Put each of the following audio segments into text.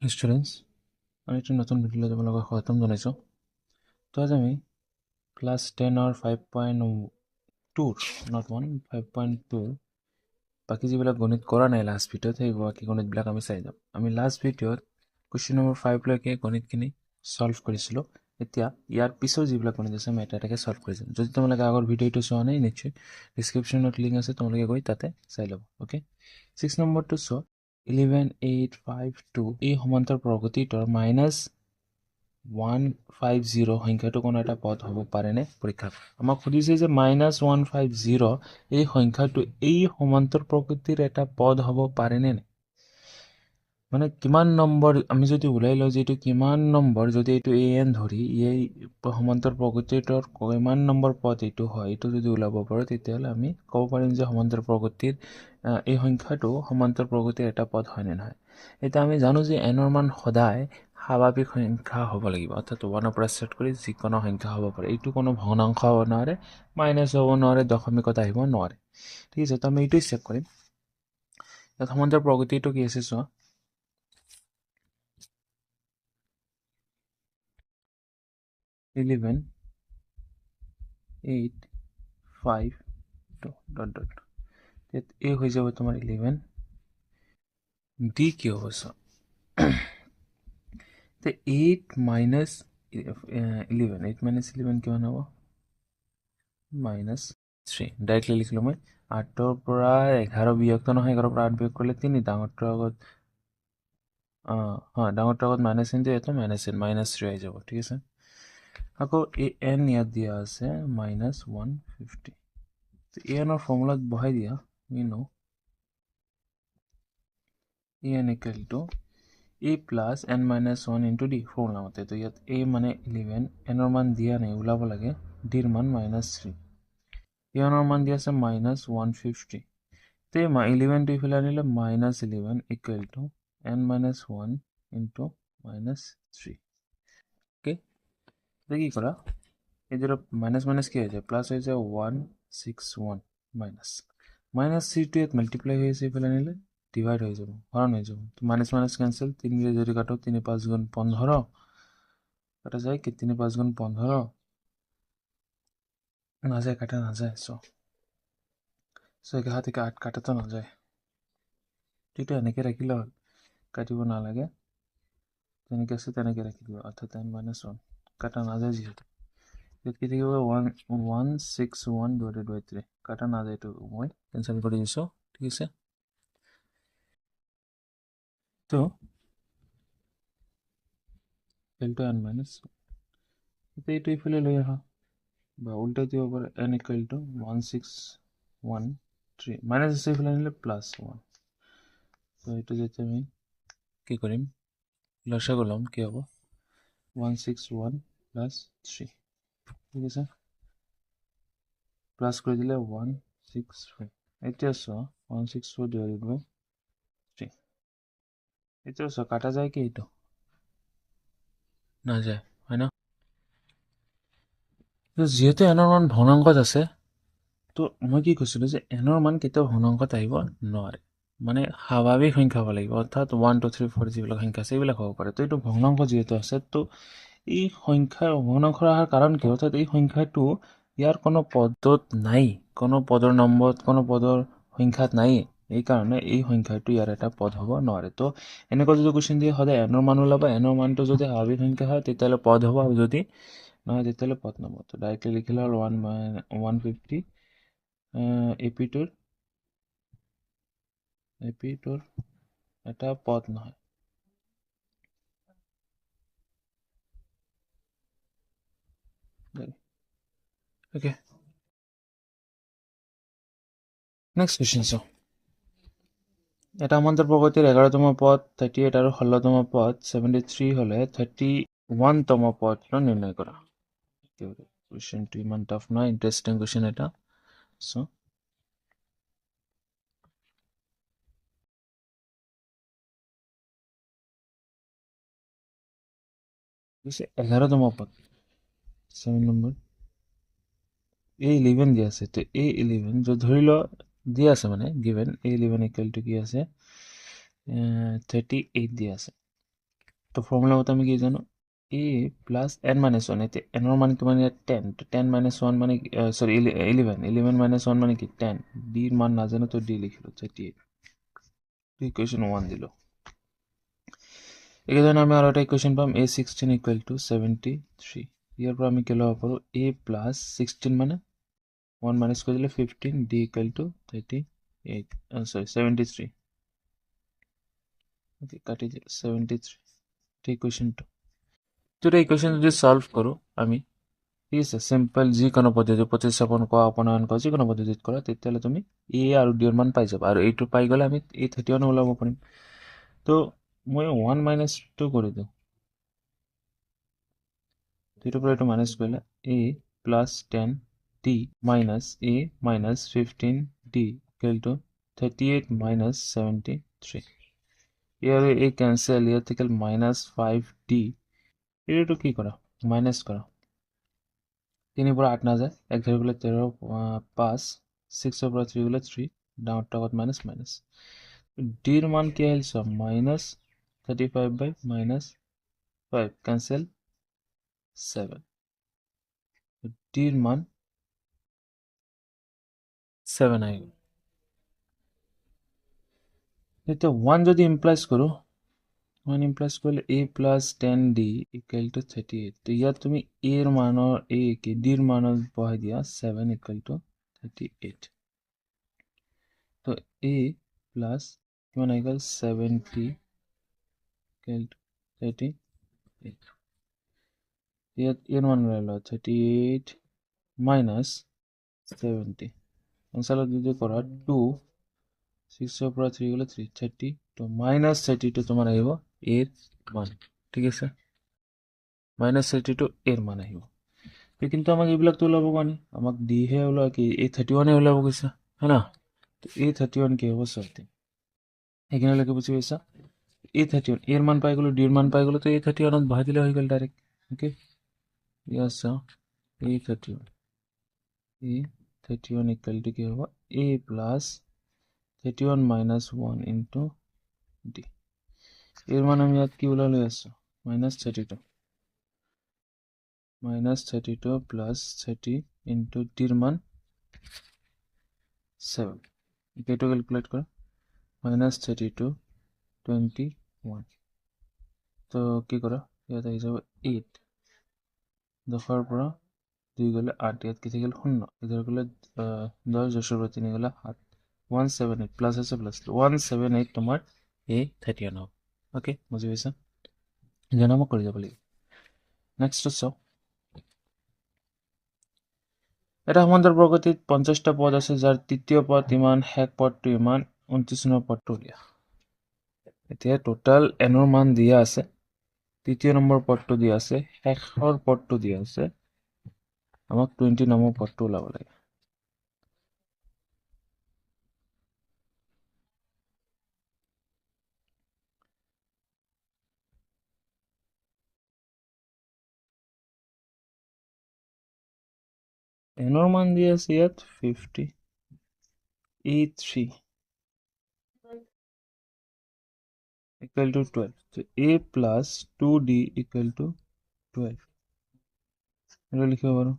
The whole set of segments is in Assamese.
স্টুডেন্টস, আমি একটা নতুন ভিডিও তোমালোকক স্বাগতম জনাইছোঁ। তো আজি আমি ক্লাছ 10ৰ 5.2 নট 1 5.2 বাকী যিবিলাক গণিত কৰা নাই লাষ্ট ভিডিঅ'ত সেই বাকী গণিতবিলাক আমি চাই যাম। আমি লাষ্ট ভিডিঅ'ত কুৱেশ্যন নম্বৰ 5লৈকে গণিতখিনি ছল্ভ কৰিছিলোঁ। এতিয়া ইয়াৰ পিছৰ যিবিলাক গণিত আছে আমি এটা এটাকৈ ছল্ভ কৰি যাম। যদি তোমালোকে আগৰ ভিডিঅ'টো চোৱা নাই নিশ্চয় ডিছক্ৰিপশ্যনত লিংক আছে, তোমালোকে গৈ তাতে চাই ল'ব। অ'কে, 6 নম্বৰটো চোৱা। 11, 8, 5, 2 এই সমান্তৰ প্ৰগতিটোৰ -150 সংখ্যাটো কোনো এটা পদ হ'ব পাৰেনে পৰীক্ষা আমাক সুধিছে যে -150 এই সংখ্যাটো এই সমান্তৰ প্ৰকৃতিৰ এটা পদ হ'ব পাৰেনে নাই, মানে কিমান নম্বৰ আমি যদি ওলাই লওঁ যে এইটো কিমান নম্বৰ, যদি এইটো an ধৰি এই সমান্তৰ প্ৰকৃতিটোৰ কিমান নম্বৰ পদ এইটো হয়, এইটো যদি ওলাব পাৰোঁ তেতিয়াহ'লে আমি ক'ব পাৰিম যে সমান্তৰ প্ৰকৃতিৰ এই সংখ্যাটো সমান্তৰ প্ৰকৃতিৰ এটা পদ হয় নে নহয়। এতিয়া আমি জানো যে n ৰ মান সদায় স্বাভাৱিক সংখ্যা হ'ব লাগিব, অৰ্থাৎ 1ৰ পৰা ষ্টাৰ্ট কৰি যিকোনো সংখ্যা হ'ব পাৰে। এইটো কোনো ভগ্নাংশ হ'ব নোৱাৰে, মাইনাছ হ'ব নোৱাৰে, দশমিকত আহিব নোৱাৰে। ঠিক আছে, তো আমি এইটোৱে চেক কৰিম। ইয়াত সমান্তৰ প্ৰকৃতিটো কি আছে চোৱা। 11, 8, 5, 2 ডট ডট এই হৈ যাব তোমাৰ 11। ডি কি হ'ব চোৱা, 8 মাইনাছ 11, 8 মাইনাছ 11 কিমান হ'ব, -3। ডাইৰেক্টলি লিখিলোঁ মই। 8ৰ পৰা 11 বিয়োগটো নহয়, 11ৰ পৰা 8 বিয়োগ কৰিলে 3, ডাঙৰটোৰ আগত হয়, ডাঙৰটোৰ আগত মাইনাছ চিনটো ইয়াতে -3 আহি যাব। ঠিক আছে, আকৌ এই n ইয়াত দিয়া আছে -150। an ৰ ফৰ্মুলাত বহাই দিয়া, we know an equal to a plus n minus 1 into d formula মতে। তো ইয়াত a মানে 11, n ৰ মান দিয়া নাই, ওলাব লাগে, d ৰ মান -3, n ৰ মান দিয়া আছে -150। তো 11 টো ইফালে আনিলে -11 equal to n minus 1 into -3। Okay, কি কৰা, এই যেটা মাইনাছ মাইনাছ কি হৈ যায়, প্লাছ হৈ যায় 161 -3টো ইয়াত মাল্টিপ্লাই হৈ আছে, এইফালে আনিলে ডিভাইড হৈ যাব, হৰণ হৈ যাব। মাইনাছ মাইনাছ কেঞ্চেল, 3 যদি কাটো 3 5 গুণ 15 কাটা যায় কি, 3 5 গুণ 15 নাযায়, কাটা নাযায়। একে হাত থেকে 8 কাটাতো নাযায়, ঠিক এনেকৈ ৰাখিলে হ'ল, কাটিব নালাগে, তেনেকৈ আছে তেনেকৈ ৰাখি দিব, অৰ্থাৎ n minus 1 কাটা নাযায় যিহেতু। কি থাকিব 161 divided by 3, কাটা নাযায়, এইটো মই কেঞ্চেল কৰি দিছোঁ। ঠিক আছে, তো এলটো n minus, এতিয়া এইটো ইফালে লৈ আহা বা উল্টা দিব পাৰে, n equal to 1613 মাইনাছ আছে, ইফালে আনিলে +1। তো এইটো যেতিয়া আমি কি কৰিম, লসাগু ল'ম, কি হ'ব 161 + 3। ঠিক আছে, প্লাছ কৰি দিলে 164। এতিয়া চোৱা 164 divided by 3, এতিয়া চোৱা কাটা যায় কি, এইটো নাযায়, হয় ন। যিহেতু n ৰ মান ভগ্নাংশত আছে, তো মই কি কৈছিলোঁ যে n ৰ মান কেতিয়াও ভগ্নাংশত আহিব নোৱাৰে, মানে স্বাভাৱিক সংখ্যা হ'ব লাগিব, অৰ্থাৎ 1 2 3 4 যিবিলাক সংখ্যা আছে এইবিলাক হ'ব পাৰে। তো এইটো ভগ্নাংশ যিহেতু আছে, তো এই সংখ্যাৰ ভগ্নাংশ অহাৰ কাৰণ কি, অৰ্থাৎ এই সংখ্যাটো ইয়াৰ কোনো পদত নাই, কোনো পদৰ নম্বৰত, কোনো পদৰ সংখ্যাত নাই, এইকাৰণে এই সংখ্যাটো ইয়াৰ এটা পদ হ'ব নোৱাৰে। তো এনেকুৱা যদি কুৱেশ্যন দিয়ে, সদায় n ৰ মান ওলাব, n ৰ মানটো যদি স্বাভাৱিক সংখ্যা হয় তেতিয়াহ'লে পদ হ'ব, আৰু যদি নহয় তেতিয়াহ'লে পদ নম্বৰ। তো ডাইৰেক্টলি লিখিলে হ'ল 150 এপিটোৰ এটা পদ নহয়। ওকে, নেক্সট কুৱেশ্যন চাওঁ। এটা সমান্তৰ প্ৰগতিৰ 11তম পদ 38 আৰু 16তম পদ 73 হ'লে 31তম পদটো নিৰ্ণয় কৰা। কুৱেশ্যনটো ইমান টাফ নহয়, ইণ্টাৰেষ্টিং কুৱেশ্যন এটা। চ' 11তম পদ 7 নম্বৰ A11 দিয়া আছে, তো A11 য'ত ধৰি লও দিয়া আছে, মানে গিভেন A11 ইকুৱেল টু কি আছে 38 দিয়া আছে। তো ফৰ্মুলা মতে আমি কি জানো a প্লাছ n মাইনাছ 1 এতিয়া n ৰ মান কিমান ইয়াত 10 তো 10 মাইনাছ 1 মানে সৰি 11 মাইনাছ 1 মানে কি 10 d ৰ মান নাজানো তো d লিখিলো 38 তো ইকুৱেশ্যন 1 দিলো একেধৰণে আমি আৰু এটা ইকুৱেশ্যন পাম a16 ইকুৱেল টু 73 ইয়াৰ পৰা আমি কি ল'ব পাৰোঁ a প্লাছ 16 মানে 1 মাইনাছ কৰি দিলে 15 d ইকুৱেল টু 73 ওকে কাটি দিলে 73 ঠিক ইকুৱেশ্যনটো তো এই ইকুৱেশ্যন যদি সলভ কৰোঁ আমি ঠিক আছে সিম্পল যিকোনো পদ্ধতি প্ৰতিস্থাপন কৰা অপনয়ন কৰা যিকোনো পদ্ধতিত কৰা তেতিয়াহ'লে তুমি a আৰু d ৰ মান পাই যাবা আৰু এইটো পাই গ'লে আমি a 31 ওলাব পাৰিম তো মই 1 মাইনাছ 2 কৰি দিওঁ এইটোৰ পৰা এইটো মাইনাছ কৰিলে a plus 10 d minus a minus 15 d equal to 38 minus 73 year a cancel ইয়াত থাকিল মাইনাছ 5 d এইটো কি কৰা মাইনাছ কৰা 3 পৰা 8 নাযায় 1 ধৰি গ'লে 13 5 6 পৰা 3 গ'লে 3 ডাঙৰ টাকত মাইনাছ মাইনাছ d ৰ মান কি আহিল সব মাইনাছ 35 বাই মাইনাছ 5 কেঞ্চেল 7 d ৰ মান 7 আহিল এতিয়া 1 যদি ইমপ্লাইজ কৰোঁ 1 ইমপ্লাইজ কৰিলে a plus 10d equal to 38 তো ইয়াত তুমি a ৰ মানৰ a কি d ৰ মানৰ বহাই দিয়া 7 ইকুৱেল টু 38 তো a প্লাছ কিমান আহি গ'ল 70 ইকুৱেল টু 38 ইয়াত a ৰ মান ওলাই লোৱা 38 মাইনাছ 70 এনচাৰত যদি কৰা 2 6 পৰা 3 গ'লে 3 30 তো মাইনাছ 32 তোমাৰ আহিব a ৰ মান ঠিক আছে মাইনাছ 32 a ৰ মান আহিব কিন্তু আমাক এইবিলাকতো ওলাব কোৱা নাই আমাক d হে ওলোৱা কি a 31 ওলাব কৈছে হয় না তো a 31 কি হ'ব চৰ্টি এইখিনিলৈকে বুজি পাইছা a 31 a ৰ মান পাই গ'লো d ৰ মান পাই গ'লো তো a 31 বহাই দিলে হৈ গ'ল direct okay ইয়াছ a 31 equal to কি হ'ব a plus 31 minus 1 into d এর মান আমি ইয়াত কি ওলাই লৈ আছো -32 প্লাস 30 ইনটু d এর মান 7 এটো ক্যালকুলেট করা -32 21 তো কি করা ইয়াত আহি যাব 8 10 পৰা 2 গলে 8 ইয়াত কি থাকিল 0 ইধৰ গলে 10 10 পৰা 3 গলে 7 178 প্লাস আছে প্লাস 178 তোমাৰ a 31 হ'ব ওকে বুজি পাইছা জানামো কৰি যাব লাগিব নেক্সট চাও এটা সমান্তর প্রগতিত 50টা পদ আছে যার তৃতীয় পদ ইমান শেষ পদটো ইমান 29 নম্বৰ পদটো উলিয়া এতিয়া টোটাল n ৰ মান দিয়া আছে তৃতীয় নম্বৰ পদটো দিয়া আছে শেষৰ পদটো দিয়া আছে আমাক 20 নম্বৰ পদটো ওলাব লাগে n ৰ মান দিয়া আছে ইয়াত 50 e3 equal to 12 so a plus 2d equal to 12 এটা লিখিব পাৰো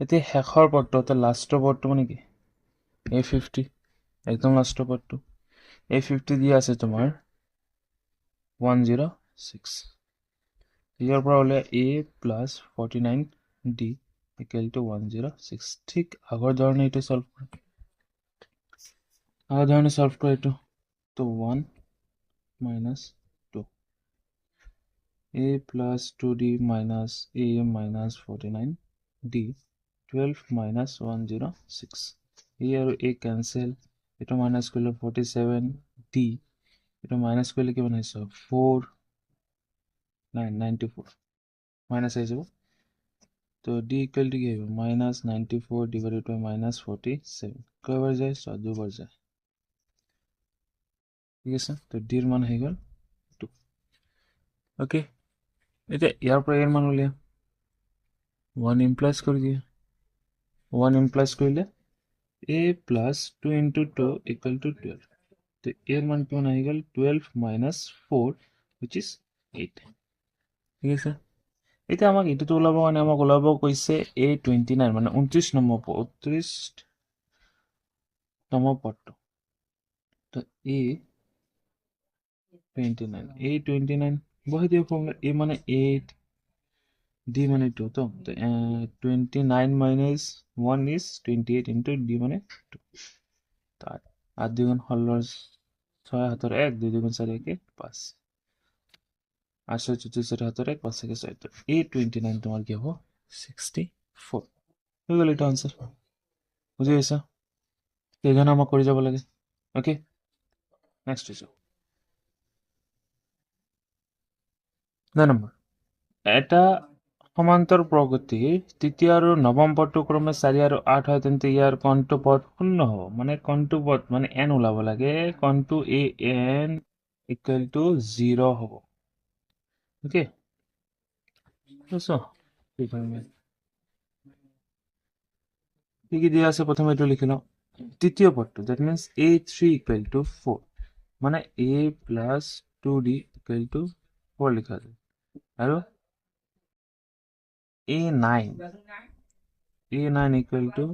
এতিয়া শেষৰ পদটো এটা লাষ্টৰ পদটো মানে কি a50 একদম লাষ্টৰ পদটো a50 দিয়া আছে তোমাৰ 106 ইয়াৰ পৰা ওলাই a plus 49d equal to 106 ঠিক আগৰ ধৰণে এইটো সলভ কৰা আগৰ ধৰণে সলভ কৰা এইটো তো 1 minus 2 a plus 2d minus a minus 49d 12 minus 106 a আৰু a cancel এটো minus কৰিলে 47d এটো minus কৰিলে কিমান হৈছে 4 94 minus আহি যাব তো d equal to কি হ'ব minus 94 divided by minus 47 কয়বাৰ যায় so দুবাৰ যায় ঠিক আছে তো d ৰ মান হৈ গ'ল 2 ওকে এটা ইয়াৰ পৰা এৰ মান উলিয়া 1 ইমপ্লাইজ কৰি দিয়া 1 ইমপ্লাইজ কৰিলে a plus 2 into 2 equal to 12 তো এর মান কিমান আহি গ'ল 12 minus 4 which is 8 ঠিক আছে এতিয়া আমাক এইটোতো ওলাব কাৰণে আমাক ওলাব কৈছে A29 মানে 29 তম পদটো তো A29 বহাই দিব ফৰ্মুলা A মানে 8 D মানে 2 তো 29 minus 1 is 28 into D মানে 2 তার 8 2 16 6 হাতের 1 2 2 4 1 5 8 34 হাতের 1 5 6 6 তো A29 তোমার কি হবে 64 হয়ে গেল এটা आंसर বুঝে গেছো এইখানে আমাক কৰি যাব লাগে ওকে নেক্সট হৈছে 9 নম্বৰ এটা সমান্তৰ প্ৰগতিৰ তৃতীয় আৰু নৱম পদটো ক্ৰমে 4 আৰু 8 হয় তেন্তে ইয়াৰ কোনটো পদ শূন্য হ'ব মানে কোনটো পদ মানে n ওলাব লাগে কোনটো an equal to 0 হ'ব ওকে বুঝছো কি দিয়া আছে প্ৰথমে এইটো লিখি লওঁ তৃতীয় পদটো that means a3 equal to 4 মানে a plus 2d equal to 4 লিখা আছে আৰু a9 equal to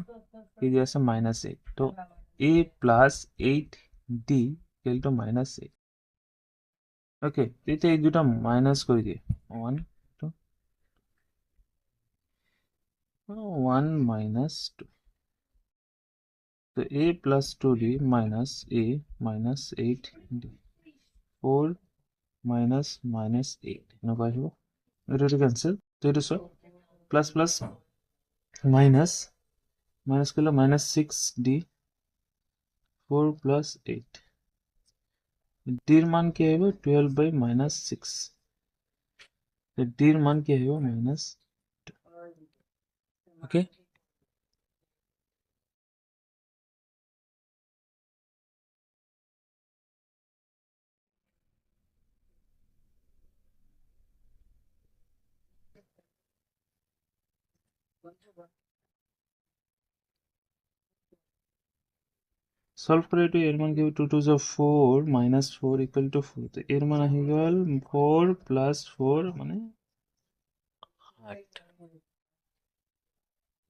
কি দিয়া আছে -8 তো a plus 8d equal to -8 okay তেতিয়া এই দুটা মাইনাস কৰি দিয়ে 1 2 1 minus 2 তো a plus 2d minus a minus 8d 4 minus -8 এনেকুৱা আহিব এইটো কেনসেল তো এইটো সব প্লাস প্লাস মাইনাস মাইনাস করলে -6d 4 plus 8 d এর মান কি হবে 12 by -6 তো d এর মান কি হবে -2 ওকে সলভ করে তো এর মান কি 2 2 4 -4 equal to 4 তো এর মান আহি গেল 4 plus 4 মানে 8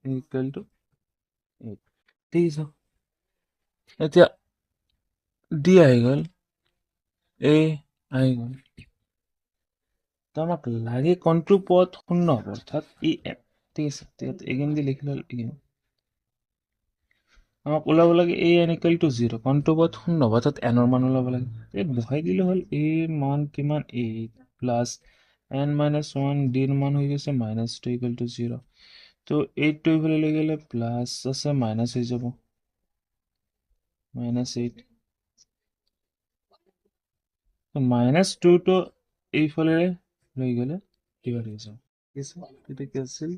equal to 8 ঠিক আছে এতিয়া d আহি গেল a আহি গেল তো আমাক লাগে কোনটো পদ শূন্য হ'ব অর্থাৎ en ঠিক আছে এগেইন দি লিখি লল এগেইন আমাক ওলাব লাগে an equal to 0 কোনটো পদ শূন্য হ'ব অর্থাৎ n এর মান ওলাব লাগে এই বহাই দিলে হল a মান কিমান 8 প্লাস n minus 1 d এর মান হয়ে গেছে -2 equal to 0 তো 8 টো ইফালে লৈ গেলে প্লাস আছে মাইনাস হয়ে যাব -8 তো -2 তো এইফালে লৈ গেলে ডিভাইড হয়ে যাব ঠিক আছে এটা ক্যান্সেল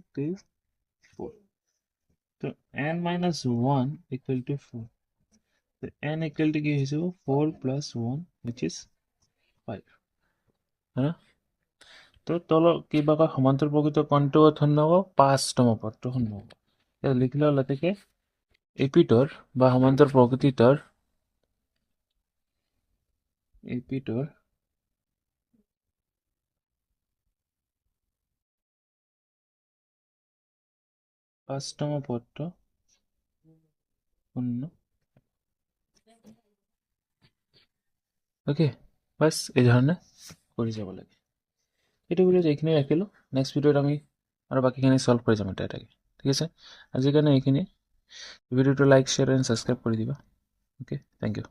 4 তো n minus 1 equal to 4 তো n equal to কি হয়ে যাব 4 plus 1 which is 5 হ্যাঁ তো তল কিবা কয় সমান্তর প্রকৃত কোনটো শূন্য হ'ব 5তম পদটো শূন্য হ'ব এটা লিখিলে লতেকে এপিটৰ বা সমান্তৰ প্ৰকৃতিৰ 5তম পদটো শূন্য ওকে বাস এই ধৰণে কৰি যাব লাগে এইটো ভিডিঅ'ত এইখিনি ৰাখিলো নেক্সট ভিডিঅ'ত আমি আৰু বাকিখিনি সলভ কৰি যাম এটা এটাকে ঠিক আছে আজিৰ কাৰণে এইখিনি ভিডিঅ'টো লাইক শ্বেয়াৰ এণ্ড ছাবস্ক্ৰাইব কৰি দিবা ওকে থেংক ইউ